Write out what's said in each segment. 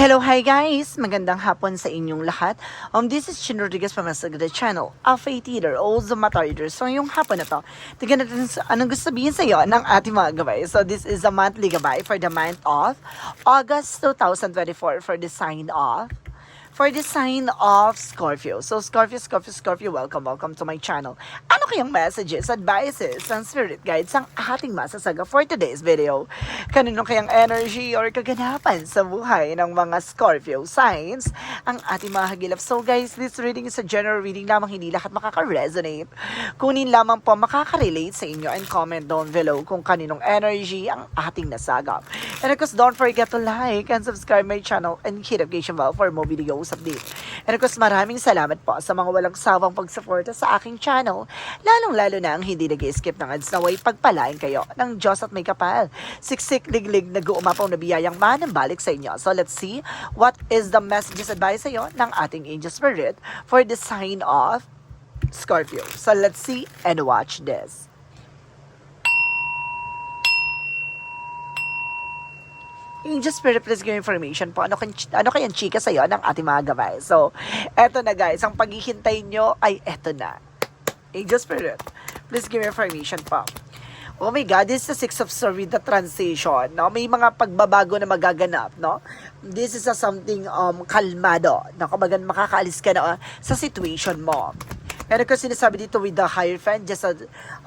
Hello, hi guys! Magandang hapon sa inyong lahat. This is Chin Rodriguez from Masagada Channel, a faith eater, also mata reader. So, ngayong hapon na to, tignan natin anong gusto sabihin sa iyo ng ating mga gabay. So, this is a monthly gabay for the month of August 2024 for the sign of Scorpio. So, Scorpio, welcome to my channel. Ano kayang messages, advices, and spirit guides ang ating masasaga for today's video? Kanino kayang energy or kaganapan sa buhay ng mga Scorpio signs ang ating mga hagilap? So, guys, this reading is a general reading lamang, hindi lahat makaka-resonate. Kunin lamang po makaka-relate sa inyo and comment down below kung kaninong energy ang ating nasagap. And of course, don't forget to like and subscribe my channel and hit notification bell for more videos update. And of course, maraming salamat po sa mga walang sawang pagsuporta sa aking channel, lalong-lalo na ang hindi nag-skip ng ads. Naway pagpalain kayo ng Diyos at may kapal. Siksik, liglig, nag-uumapaw na biyayang manambalik sa inyo. So let's see what is the messages advice sa iyo ng ating angel spirit for the sign of Scorpio. So let's see and watch this. Angel Spirit, please give information po. Ano kayang chika sa'yo ng ating mga gabay? So, eto na guys. Ang paghihintay nyo ay eto na. Angel Spirit, please give information po. Oh my God, this is the Six of Swords with the transition. No? May mga pagbabago na magaganap. No? This is a something kalmado. No? Kumbaga makakaalis ka na sa situation mo. Pero kasi sinasabi dito with the Hierophant, just a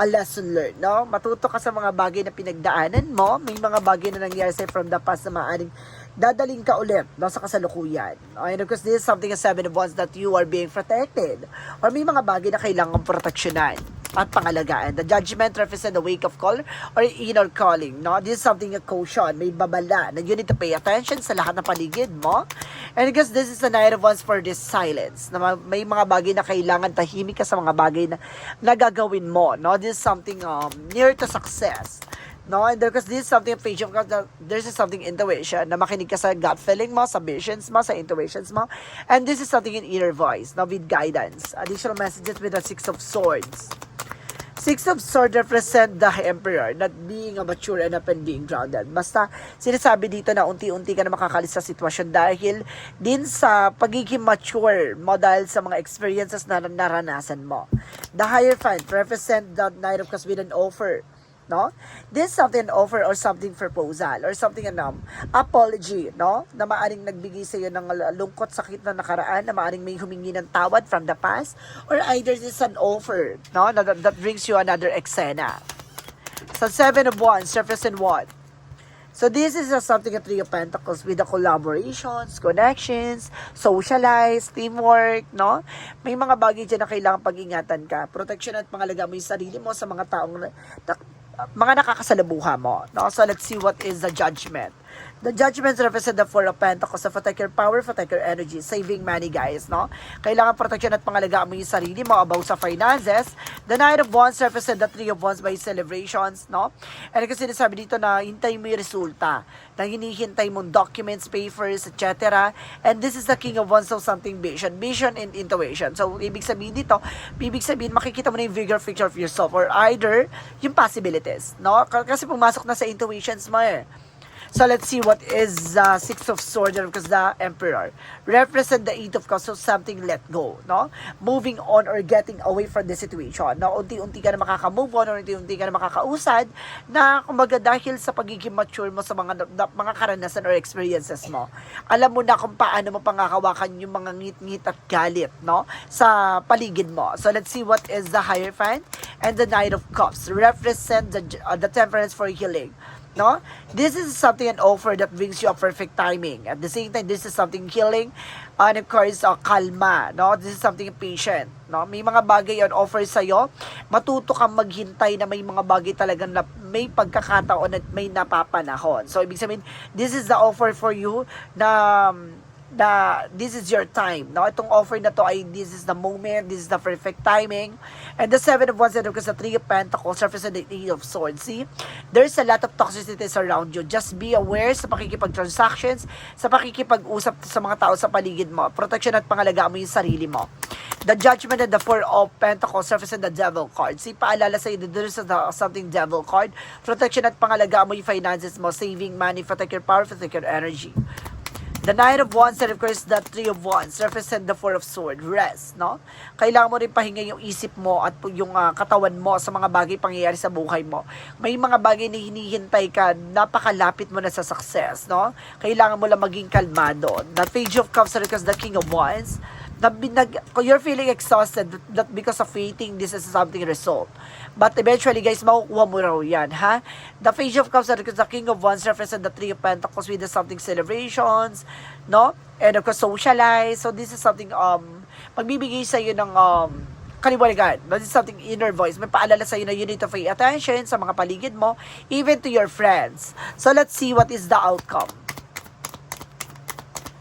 lesson learned, no? Matuto ka sa mga bagay na pinagdaanan mo, may mga bagay na nangyari sa'yo from the past na maaaring dadaling ka ulit, no, sa kasalukuyan. And of course, this is something as 7 of Wands that you are being protected. Or may mga bagay na kailangan proteksyonan at pangalagaan. The Judgment represents the wake of call or inner calling, no? This is something a caution, may babala na you need to pay attention sa lahat ng paligid mo. And because this is the Knight of Wands for this silence, na may mga bagay na kailangan tahimik ka sa mga bagay na nagagawin mo, no? This is something near to success. No, and because this is something page of God, there's something intuition, na makinig ka sa gut feeling mo, sa visions mo, sa intuitions mo. And this is something in inner voice, no, with guidance. Additional messages with the Six of Swords. Six of Swords represent the Emperor, not being a mature and up and being grounded. Basta, sinasabi dito na unti-unti ka na makakalis sa sitwasyon dahil din sa pagiging mature mo dahil sa mga experiences na naranasan mo. The Hierophant represent the Knight of Cups with an offer. No? This is something offer or something proposal or something apology, no? Na maaring nagbigay sa iyo ng lungkot, sakit na nakaraan, na maaring may humingi ng tawad from the past, or either this is an offer, no? That brings you another eksena. So, 7 of Wands represent what? So, this is something a Three of Pentacles with the collaborations, connections, socialize, teamwork, no? May mga bagay dyan na kailangan pag-ingatan ka. Protection at pangalaga mo yung sarili mo sa mga taong mga nakakasalabuha mo, no? So, let's see what is the Judgment. The Judgment represent the Four of Pentacles, so protect your power, protect your energy, saving money, guys, no? Kailangan protection at pangalagaan mo yung sarili mo about sa finances. The Knight of Wands represent the Three of Wands by celebrations, no? And kasi sinasabi dito na hintay mo yung resulta, na hinihintay mong documents, papers, etc. And this is the King of Wands, so something vision and intuition. So, ibig sabihin makikita mo na yung bigger picture of yourself or either yung possibilities, no? Kasi pumasok na sa intuitions mo eh. So, let's see what is Six of Swords, because the Emperor represent the Eight of Cups, so something let go, no? Moving on or getting away from the situation. No? Unti-unti ka na makaka-move on or unti-unti ka na makakausad na kumbaga dahil sa pagiging mature mo sa mga karanasan or experiences mo. Alam mo na kung paano mo pangakawakan yung mga ngit-ngit at galit, no? Sa paligid mo. So, let's see what is the Hierophant and the Knight of Cups. Represent the Temperance for healing. No? This is something an offer that brings you a perfect timing. At the same time, this is something healing and of course, kalma. No? This is something patient. No? May mga bagay on offer sa'yo. Matuto kang maghintay na may mga bagay talagang na may pagkakataon at may napapanahon. So, ibig sabihin, this is the offer for you na this is your time. No? Itong offer na to ay this is the moment, this is the perfect timing. And the 7 of Wands, because the 3 of Pentacles represent the 8 of Swords. See? There's a lot of toxicities around you. Just be aware sa pakikipag-transactions, sa pakikipag-usap sa mga tao sa paligid mo. Protection at pangalagaan mo yung sarili mo. The Judgment and the 4 of Pentacles represent the Devil card. See, paalala sa'yo, there's something Devil card. Protection at pangalagaan mo yung finances mo, saving money, protect your power, protect your energy. The Knight of Wands and of course the Three of Wands represent the Four of Swords, rest, no? Kailangan mo rin pahinga yung isip mo at yung katawan mo sa mga bagay pangyayari sa buhay mo. May mga bagay na hinihintay ka, napakalapit mo na sa success, no? Kailangan mo lang maging kalmado. The Page of Cups represents the King of Wands. You're feeling exhausted that because of waiting, this is something result. But eventually, guys, makukuha mo raw yan, ha? The Page of Cups, the King of Wands, represent the Three of Pentacles with the something celebrations, no? And of course, socialize. So, this is something, magbibigay sa'yo ng, kaliwaligan. This is something inner voice. May paalala sa'yo na you need to pay attention sa mga paligid mo, even to your friends. So, let's see what is the outcome.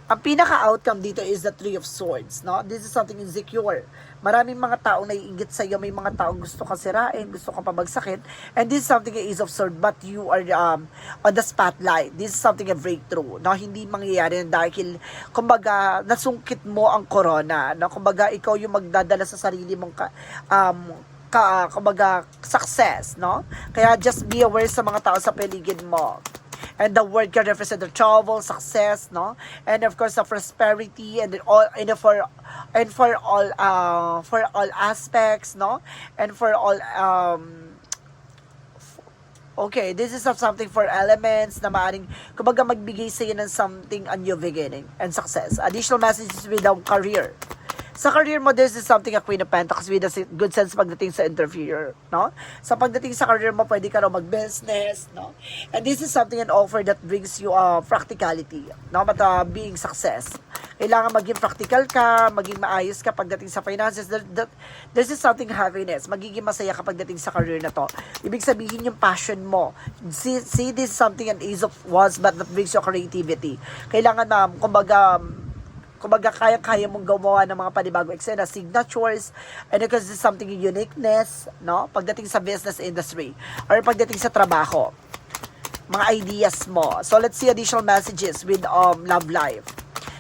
Ang pinaka-outcome dito is the Three of Swords, no? This is something insecure. Maraming mga taong naiinggit sa iyo, may mga taong gusto kang sirain, gusto kang pabagsakin, and this is something a Ace of Swords, but you are on the spotlight. This is something a breakthrough, no? Hindi mangyayari dahil, kumbaga, nasungkit mo ang corona, no? Kumbaga, ikaw yung magdadala sa sarili mong kumbaga, success, no? Kaya just be aware sa mga tao sa paligid mo. And the word can represent the travel, success, no? And of course the prosperity and for all aspects, no? And for all okay, this is something for elements na maaaring kumbaga magbigay sa iyo ng something a new beginning and success. Additional messages with the career. Sa career mo, this is something a Queen of Pentacles with a good sense pagdating sa interviewer, no? Sa pagdating sa career mo, pwede ka raw mag-business, no? And this is something an offer that brings you practicality, no? But being success. Kailangan maging practical ka, maging maayos ka pagdating sa finances. This is something happiness. Magiging masaya ka pagdating sa career na to. Ibig sabihin yung passion mo. See this is something an Ace of Wands but that brings you creativity. Kailangan kumbaga kaya mong gumawa ng mga panibagong eksena, signatures, and because this is something uniqueness, no? Pagdating sa business industry, or pagdating sa trabaho, mga ideas mo. So, let's see additional messages with love life.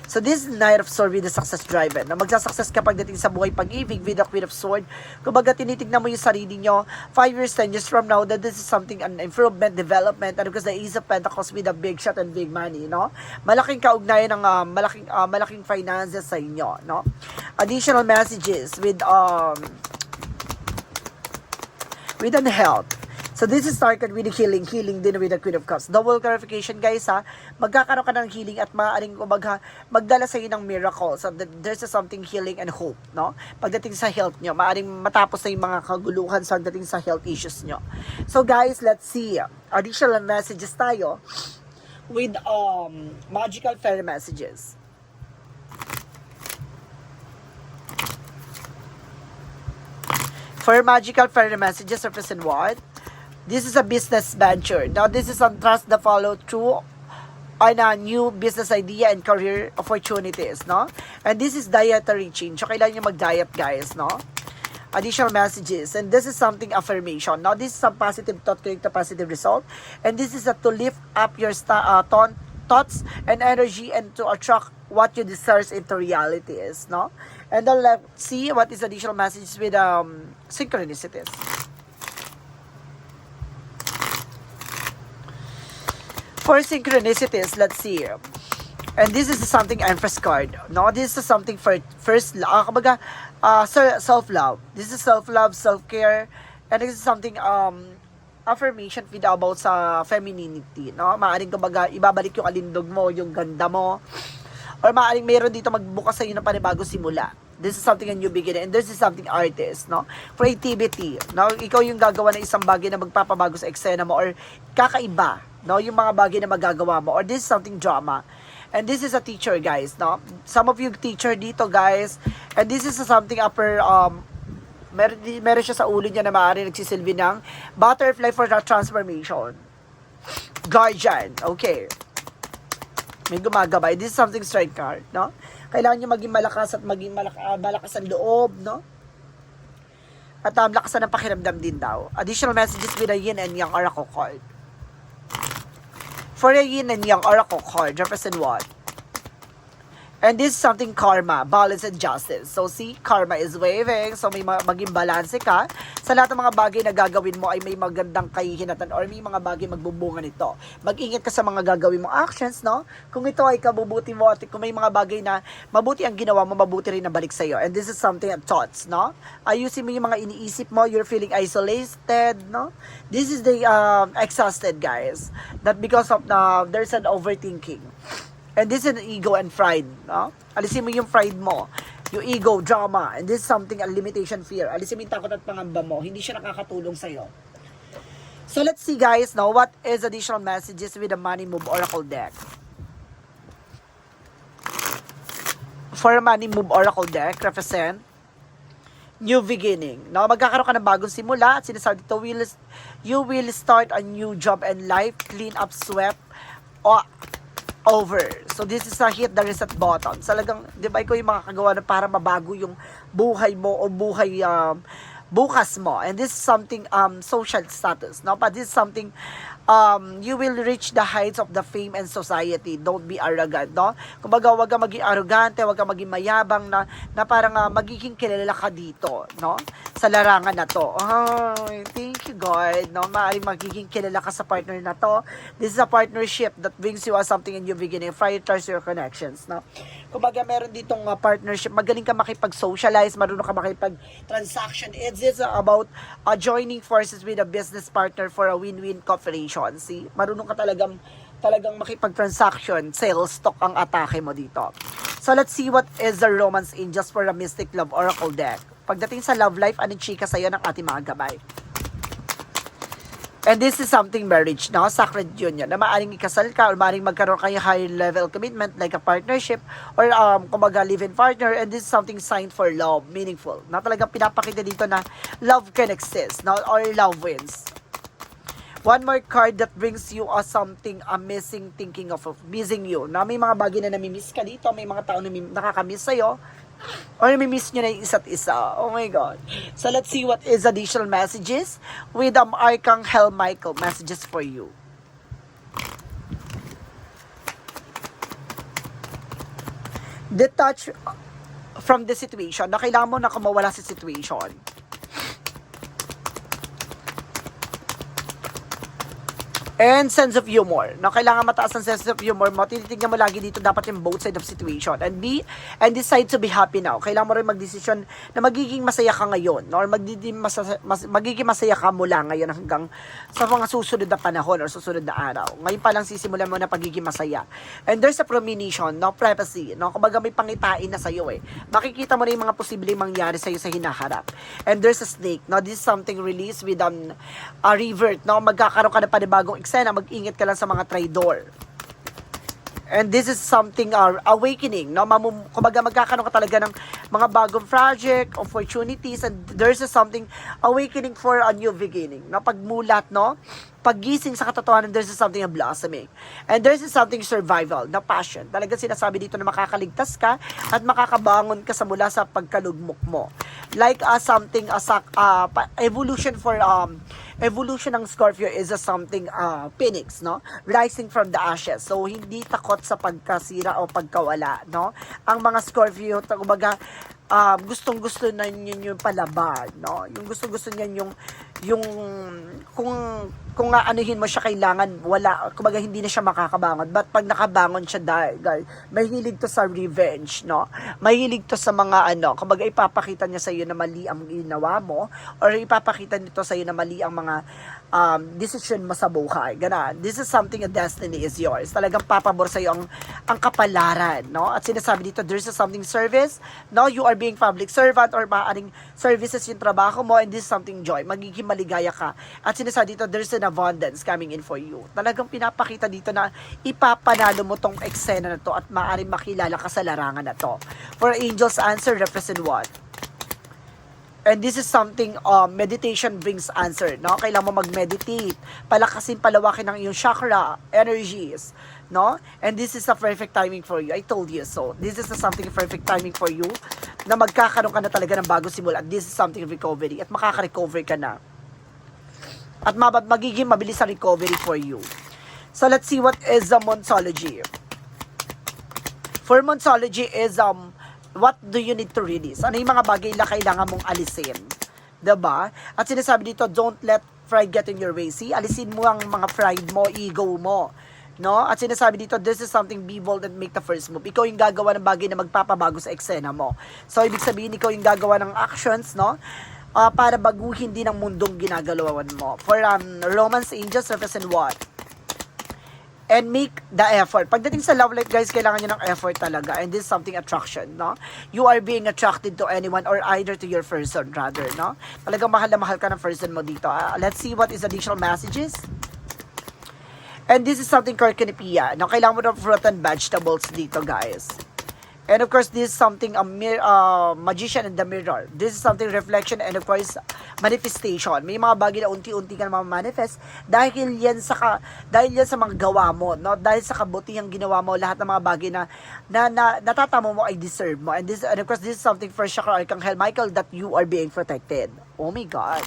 So, this is Knight of Swords with the success driven. Na magsasuccess ka pagdating sa buhay pag-ibig with the Queen of Swords. Kumbaga, tinitignan mo yung sarili nyo 5 years, 10 years from now that this is something, an improvement, development, and because the Ace of Pentacles with a big shot and big money, no? Malaking kaugnayan ng malaking finances sa inyo, no? Additional messages with an health. So this is started with the healing din with the Queen of Cups. Double clarification, guys, ha. Magkakaroon ka ng healing at maaaring magdala sa iyo ng miracle. So there's something healing and hope, no? Pagdating sa health nyo, maaaring matapos na yung mga kaguluhan sa pagdating sa health issues nyo. So guys, let's see. Additional messages tayo with magical fairy messages. For magical fairy messages represent what? This is a business venture. Now, this is on trust the follow through on a new business idea and career opportunities, no? And this is dietary change. So, kailangan nyo mag-diet, guys, no? Additional messages. And this is something affirmation. Now, this is some positive thought create a positive result. And this is to lift up your thoughts and energy and to attract what you desire into reality is, no? And then let's see what is additional messages with synchronicities. For synchronicities, let's see. And this is something Empress card. No, this is something for first kumbaga self-love. This is self-love, self-care, and this is something affirmation with about sa femininity, no? Maaring kumbaga ibabalik yung alindog mo, yung ganda mo. Or maaring mayroon dito magbukas sa iyo ng panibagong simula. This is something a new beginning. And this is something artist, no? Creativity, no? Ikaw yung gagawa ng isang bagay na magpapabago sa eksena mo or kakaiba, no? Yung mga bagay na magagawa mo. Or this is something drama. And this is a teacher, guys, no? Some of you teacher dito, guys. And this is something upper, meron siya sa ulo niya na maaari nagsisilbi ng butterfly for the transformation. Guardian, okay. May gumagabay. This is something strike card, no? Kailangan nyo maging malakas at maging malakas ang loob, no? At lakasan ng pakiramdam din daw. Additional messages with a yin and yang oracle card. For a yin and yang oracle card, represent what? And this is something karma, balance and justice. So see, karma is waving. So may maging balance ka. Sa lahat ng mga bagay na gagawin mo ay may magandang kahihinatan or may mga bagay magbubunga nito. Mag-ingat ka sa mga gagawin mong actions, no? Kung ito ay kabubuti mo at kung may mga bagay na mabuti ang ginawa mo, mabuti rin na balik sa'yo. And this is something of thoughts, no? Ayusin mo yung mga iniisip mo, you're feeling isolated, no? This is the exhausted, guys. That because of there's an overthinking. And this is an ego and pride, no? Alisin mo yung pride mo, yung ego, drama, and this is something, a limitation, fear. Alisin mo yung takot at pangamba mo, hindi siya nakakatulong sa'yo. So let's see, guys, now what is additional messages with the Money Move Oracle deck? For Money Move Oracle deck, represent new beginning. No, magkakaroon ka ng bagong simula at sinasabi dito, you will start a new job and life, clean up, swept, o over. So this is a hit the reset button. Talagang, di ba, ikaw yung makakagawa na para mabago yung buhay mo o buhay bukas mo. And this is something social status, no? But this is something you will reach the heights of the fame and society. Don't be arrogant, no? Kumbaga, wag kang maging arrogante, wag kang maging mayabang na parang magiging kilala ka dito, no? Sa larangan na to. Oh, thank you, God, no? Maaaring magiging kilala ka sa partner na to. This is a partnership that brings you something in your beginning. Prioritize your connections, no? Kumbaga, meron ditong partnership. Magaling ka makipag-socialize, marunong ka makipag-transaction. It's about joining forces with a business partner for a win-win cooperation. See? Marunong ka talagang makipag-transaction, sales, stock ang atake mo dito. So let's see what is the Romance Angels for a Mystic Love Oracle deck. Pagdating sa love life, anong chika sa'yo ng ating mga gabay? And this is something marriage, no? Sacred union, na maaaring ikasal ka or maaaring magkaroon kayo high level commitment like a partnership or kumbaga live-in partner, and this is something signed for love, meaningful. Na talagang pinapakita dito na love can exist, no? Or love wins. One more card that brings you something amazing, thinking of missing you. Na may mga bagay na namimiss ka dito, may mga tao na nakakamiss sa'yo, or namimiss nyo na yung isa't isa. Oh my God. So let's see what is additional messages with Archangel Michael messages for you. Detach from the situation. Na kailangan mo na kumawala sa situation. And sense of humor. Na kailangan mataas ang sense of humor mo. Tinitignan mo lagi dito dapat yung both side of situation. And decide to be happy now. Kailangan mo rin magdesisyon na magiging masaya ka ngayon. Or magiging masaya ka mula ngayon hanggang sa mga susunod na panahon or susunod na araw. Ngayon pa lang sisimulan mo na pagiging masaya. And there's a premonition, no? Prophecy. No? Kumbaga may pangitain na sa'yo eh. Makikita mo na yung mga posibleng mangyari sa'yo sa hinaharap. And there's a snake. No? This is something released with a revert. No? Magkakaroon ka na panibagong eksena, mag-ingat ka lang sa mga traidor. And this is something awakening, no? Kumbaga magkakaroon ka talaga ng mga bagong project, opportunities, and there's something awakening for a new beginning. No? Pagmulat, no? Paggising sa katotohanan, there's something blossoming. And there's something survival, na passion. Talagang sinasabi dito na makakaligtas ka at makakabangon ka sa mula sa pagkalugmok mo. Like something, evolution for, evolution ng Scorpio is something phoenix, no? Rising from the ashes. So, hindi takot sa pagkasira o pagkawala, no? Ang mga Scorpio, kumbaga, gustong-gusto na yun yung palaban, no? Yung gustong-gusto niyan yung kung anuhin mo siya, kailangan wala, kumbaga hindi na siya makakabangon. But pag nakabangon siya, guys, mahilig to sa revenge, no? Mahilig to sa mga kumbaga ipapakita niya sa iyo na mali ang ginawa mo, or ipapakita nito sa iyo na mali ang mga decision mo sa buhay. Ganun. This is something, a destiny is yours. Talagang papabor sa iyo ang kapalaran, no? At sinasabi dito, there's something service, no? You are being public servant or maaaring services yung trabaho mo, and this is something joy. Magiging maligaya ka. At sinasabi dito, there's an abundance coming in for you. Talagang pinapakita dito na ipapanalo mo tong eksena na to at maaaring makilala ka sa larangan na to. For angels answer, represent what? And this is something, meditation brings answer, no? Kailangan mo mag-meditate, palakasin, palawakin ng iyong chakra, energies, no? And this is a perfect timing for you. I told you so. This is something perfect timing for you, na magkakaroon ka na talaga ng bagong simula. This is something recovery, at makaka-recover ka na. At magiging mabilis ang recovery for you. So let's see what is the Monsology For Monsology is, what do you need to release? Ano yung mga bagay na kailangan mong alisin? Diba? At sinasabi dito, don't let pride get in your way. See, alisin mo ang mga pride mo, ego mo. No? At sinasabi dito, this is something, be bold and make the first move. Ikaw yung gagawa ng bagay na magpapabago sa eksena mo. So, ibig sabihin, ikaw yung gagawa ng actions, no? Para baguhin din ang mundong ginagalawan mo. For Romance Angels, represent what? And make the effort. Pagdating sa love life, guys, kailangan nyo ng effort talaga. And this is something attraction, no? You are being attracted to anyone or either to your person, rather, no? Talagang mahal na mahal ka ng person mo dito. Let's see what is additional messages. And this is something Kirkinipia. Now, kailangan mo ng fruit and vegetables dito, guys. And of course, this is something magician in the mirror. This is something reflection and of course, manifestation. May mga bagay na unti-unti ka na manifest dahil yan sa mga gawa mo, no? Dahil sa kabutihang ginawa mo, lahat ng mga bagay na natatamo mo ay deserve mo. And of course, this is something for Chakra Archangel Michael that you are being protected. Oh my God.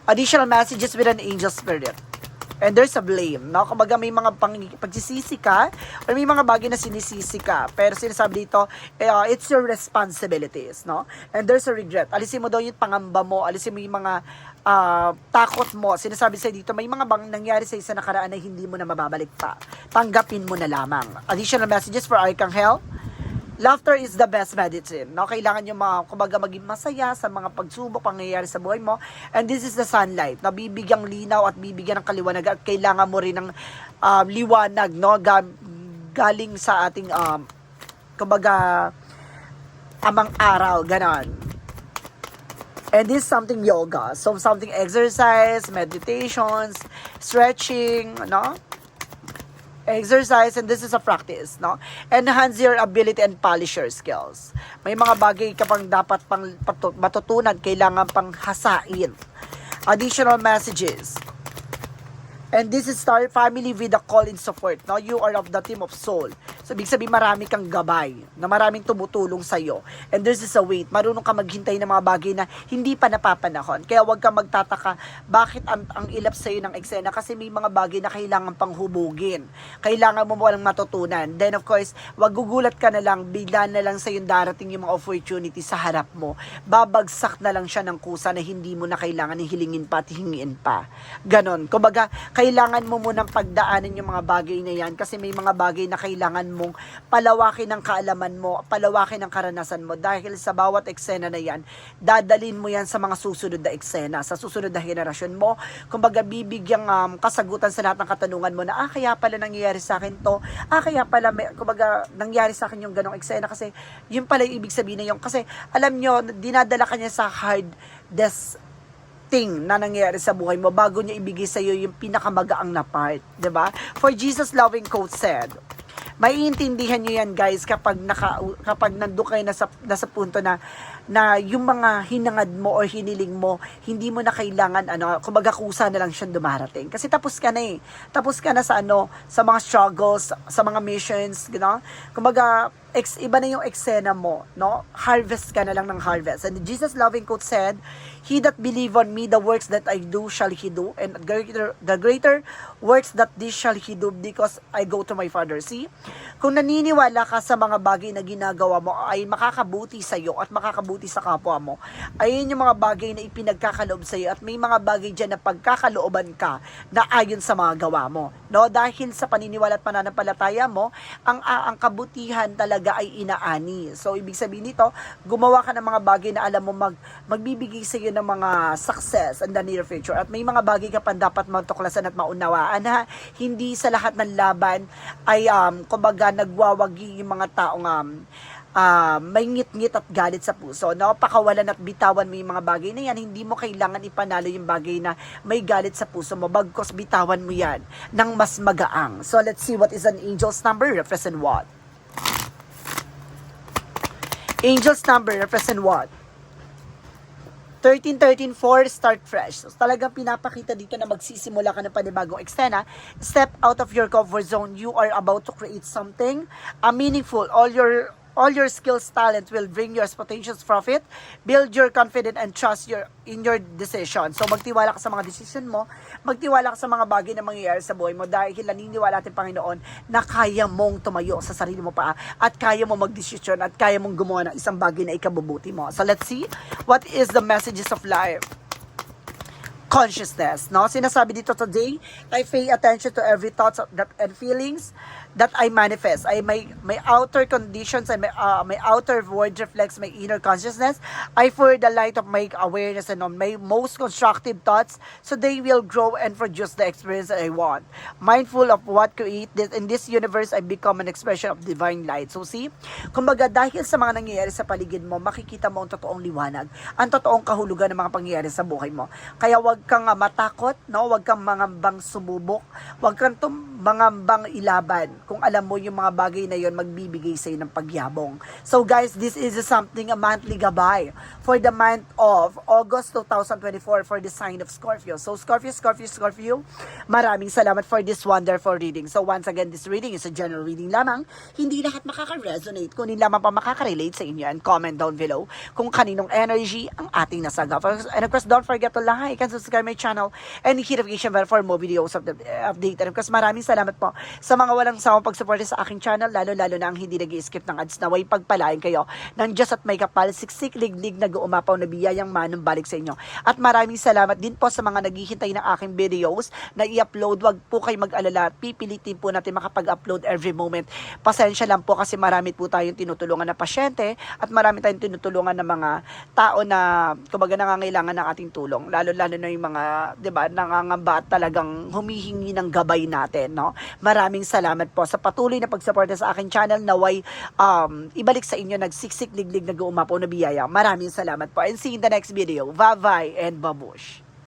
Additional messages with an angel spirit. And there's a blame, no? Kumbaga may mga pagsisisi ka or may mga bagay na sinisisi ka. Pero sinasabi dito, it's your responsibilities, no? And there's a regret. Alisin mo daw yung pangamba mo, alisin mo yung mga takot mo. Sinasabi sa'yo dito, may mga bang nangyari sa isa nakaraan na hindi mo na mababalik pa. Tanggapin mo na lamang. Additional messages for Archangel. Laughter is the best medicine. No? Kailangan nyo kumbaga maging masaya sa mga pagsubok pangyayari sa buhay mo. And this is the sunlight. No? Bibigyang linaw at bibigyan ng kaliwanag. At kailangan mo rin ng liwanag. No? Galing sa ating kumbaga amang araw. Ganon. And this is something yoga. So something exercise, meditations, stretching, no? Exercise, and this is a practice, no? Enhance your ability and polish your skills. May mga bagay ka pang dapat matutunan, kailangan pang hasain. Additional messages. And this is Star Family with a call in support, no? You are of the team of soul. So, ibig sabihin, marami kang gabay, na maraming tumutulong sa'yo. And this is a wait. Marunong ka maghintay ng mga bagay na hindi pa napapanahon. Kaya huwag kang magtataka, bakit ang ilap sa'yo ng eksena? Kasi may mga bagay na kailangan pang hubugin. Kailangan mo walang matutunan. Then, of course, wag gugulat ka na lang, bigla na lang sa'yo darating yung mga opportunity sa harap mo. Babagsak na lang siya ng kusa na hindi mo na kailangan hilingin pa at hingin pa. Ganon. Kumbaga, kailangan mo munang pagdaanan yung mga bagay na yan kasi may mga bagay na kailangan mong palawakin ng kaalaman mo, palawakin ng karanasan mo dahil sa bawat eksena na yan, dadalin mo yan sa mga susunod na eksena, sa susunod na henerasyon mo. Kumbaga, bibigyang kasagutan sa lahat ng katanungan mo na, kaya pala nangyayari sa akin to, kaya pala, kumbaga, nangyari sa akin yung ganong eksena kasi yun pala yung ibig sabihin na yun. Kasi, alam nyo, dinadala ka niya sa hardest thing na nangyayari sa buhay mo bago niya ibigay sa iyo yung pinakamagaang na part, 'di ba? For Jesus loving quote said, maiintindihan niyo yan, guys, kapag nandoon kayo nasa punto na yung mga hinangad mo o hiniling mo, hindi mo na kailangan kumbaga kusa na lang siyang dumarating. Kasi tapos ka na eh. Tapos ka na sa sa mga struggles, sa mga missions, kumbaga iba na yung eksena mo, no? Harvest ka na lang ng harvest. And Jesus loving quote said, "He that believe on me, the works that I do shall he do, and the greater works that this shall he do because I go to my Father." See? Kung naniniwala ka sa mga bagay na ginagawa mo ay makakabuti sa iyo at makakabuti sa kapwa mo, ayun yung mga bagay na ipinagkakaloob sa iyo at may mga bagay diyan na pagkakalooban ka na ayon sa mga gawa mo, no? Dahil sa paniniwala at pananampalataya mo, ang kabutihan talaga ay inaani. So, ibig sabihin nito, gumawa ka ng mga bagay na alam mo magbibigay sa iyo ng mga success in the near future. At may mga bagay ka pa dapat matuklasan at maunawaan ha. Hindi sa lahat ng laban ay kumbaga nagwawagi yung mga taong may ngit-ngit at galit sa puso, no? Pakawalan at bitawan mo yung mga bagay na yan. Hindi mo kailangan ipanalo yung bagay na may galit sa puso mo, bagkos bitawan mo yan ng mas magaang. So, let's see what is an angel's number, represent what? Angel's number represent what? 13-13-4, start fresh. So, talagang pinapakita dito na magsisimula ka ng panibagong eksena. Step out of your comfort zone. You are about to create something meaningful. All All your skills, talent will bring you as potential profit. Build your confidence and trust in your decision. So magtiwala ka sa mga decision mo, magtiwala ka sa mga bagay na mangyayari sa buhay mo dahil naniniwala natin Panginoon na kaya mong tumayo sa sarili mo pa at kaya mo magdesisyon at kaya mong gumawa ng isang bagay na ikabubuti mo. So let's see what is the messages of life. Consciousness, no? Sinasabi dito today, I pay attention to every thoughts and feelings that I manifest. My outer conditions and my outer world reflects my inner consciousness. I for the light of my awareness and on my most constructive thoughts, so they will grow and produce the experience that I want. Mindful of what create this in this universe, I become an expression of divine light. So see, kumbaga dahil sa mga nangyayari sa paligid mo, makikita mo ang totoong liwanag, ang totoong kahulugan ng mga pangyayari sa buhay mo. Kaya wag kang matakot, no? Wag kang mangambang sumubok, wag kang mangambang ilaban kung alam mo yung mga bagay na yon magbibigay sa iyo ng pagyabong. So guys, this is something a monthly gabay for the month of August 2024 for the sign of Scorpio. So Scorpio, maraming salamat for this wonderful reading. So once again, this reading is a general reading lamang. Hindi lahat makaka-resonate, kunin lamang pa makaka-relate sa inyo, and comment down below kung kaninong energy ang ating nasagap. And of course, don't forget to like and subscribe my channel and hit notification bell for more videos of the update. And of course, maraming salamat po sa mga walang sawang pagsuporta sa aking channel, lalo-lalo na ang hindi nag-i-skip ng ads. Naway pagpalain kayo ng Diyos at may kapal, siksik, liglig, nag-uumapaw na biyayang manong balik sa inyo. At maraming salamat din po sa mga naghihintay ng aking videos na i-upload. Wag po kayo mag-alala at pipilitin po natin makapag-upload every moment. Pasensya lang po kasi marami po tayong tinutulungan na pasyente at marami tayong tinutulungan ng mga tao na kumbaga nangangailangan ng ating tulong. Lalo-lalo na yung mga, 'di ba, nangangamba at talagang humihingi ng gabay natin, no? Maraming salamat po sa patuloy na pagsuporta sa aking channel. Naway ibalik sa inyo nagsiksik liglig nag-uumapaw na biyaya. Maraming salamat po and see you in the next video. Bye-bye and babush.